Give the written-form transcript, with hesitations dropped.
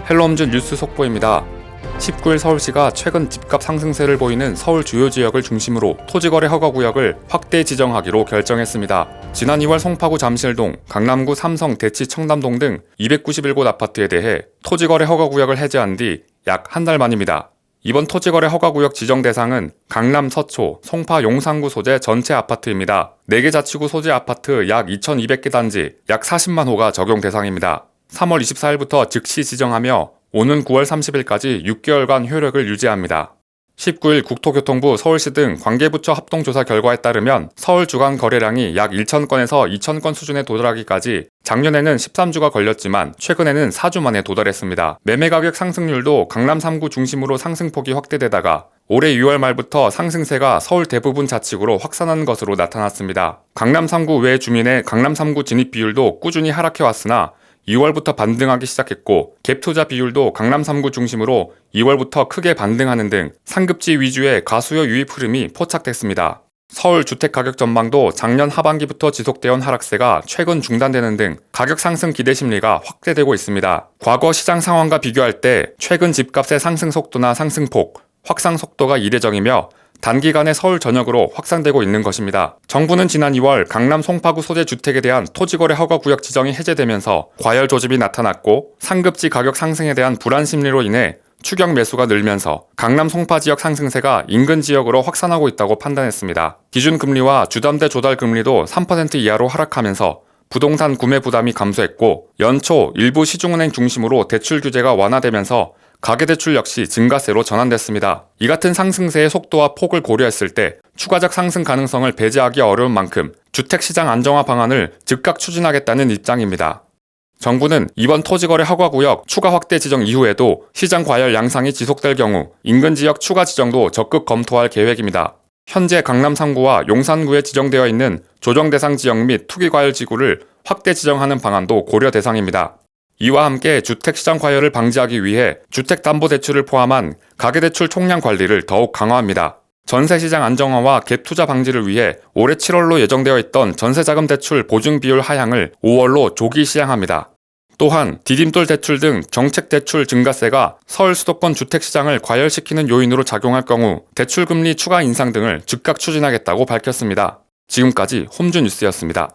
헬로홈즈 뉴스 속보입니다. 19일 서울시가 최근 집값 상승세를 보이는 서울 주요 지역을 중심으로 토지거래 허가구역을 확대 지정하기로 결정했습니다. 지난 2월 송파구 잠실동, 강남구 삼성 대치 청담동 등 291곳 아파트에 대해 토지거래 허가구역을 해제한 뒤 약 한 달 만입니다. 이번 토지거래 허가구역 지정 대상은 강남 서초, 송파 용산구 소재 전체 아파트입니다. 4개 자치구 소재 아파트 약 2,200개 단지, 약 40만 호가 적용 대상입니다. 3월 24일부터 즉시 지정하며 오는 9월 30일까지 6개월간 효력을 유지합니다. 19일 국토교통부 서울시 등 관계부처 합동조사 결과에 따르면 서울 주간 거래량이 약 1,000건에서 2,000건 수준에 도달하기까지 작년에는 13주가 걸렸지만 최근에는 4주 만에 도달했습니다. 매매가격 상승률도 강남 3구 중심으로 상승폭이 확대되다가 올해 6월 말부터 상승세가 서울 대부분 자치구로 확산한 것으로 나타났습니다. 강남 3구 외 주민의 강남 3구 진입 비율도 꾸준히 하락해왔으나 2월부터 반등하기 시작했고 갭투자 비율도 강남 3구 중심으로 2월부터 크게 반등하는 등 상급지 위주의 가수요 유입 흐름이 포착됐습니다. 서울 주택 가격 전망도 작년 하반기부터 지속되어온 하락세가 최근 중단되는 등 가격 상승 기대 심리가 확대되고 있습니다. 과거 시장 상황과 비교할 때 최근 집값의 상승 속도나 상승폭, 확산 속도가 이례적이며 단기간에 서울 전역으로 확산되고 있는 것입니다. 정부는 지난 2월 강남 송파구 소재 주택에 대한 토지거래 허가구역 지정이 해제되면서 과열 조짐이 나타났고 상급지 가격 상승에 대한 불안 심리로 인해 추격 매수가 늘면서 강남 송파 지역 상승세가 인근 지역으로 확산하고 있다고 판단했습니다. 기준금리와 주담대 조달금리도 3% 이하로 하락하면서 부동산 구매 부담이 감소했고 연초 일부 시중은행 중심으로 대출 규제가 완화되면서 가계대출 역시 증가세로 전환됐습니다. 이 같은 상승세의 속도와 폭을 고려했을 때 추가적 상승 가능성을 배제하기 어려운 만큼 주택시장 안정화 방안을 즉각 추진하겠다는 입장입니다. 정부는 이번 토지거래 허가구역 추가 확대 지정 이후에도 시장 과열 양상이 지속될 경우 인근 지역 추가 지정도 적극 검토할 계획입니다. 현재 강남 3구와 용산구에 지정되어 있는 조정 대상 지역 및 투기과열 지구를 확대 지정하는 방안도 고려 대상입니다. 이와 함께 주택시장 과열을 방지하기 위해 주택담보대출을 포함한 가계대출 총량 관리를 더욱 강화합니다. 전세시장 안정화와 갭투자 방지를 위해 올해 7월로 예정되어 있던 전세자금 대출 보증 비율 하향을 5월로 조기 시행합니다. 또한 디딤돌 대출 등 정책 대출 증가세가 서울 수도권 주택시장을 과열시키는 요인으로 작용할 경우 대출금리 추가 인상 등을 즉각 추진하겠다고 밝혔습니다. 지금까지 홈즈뉴스였습니다.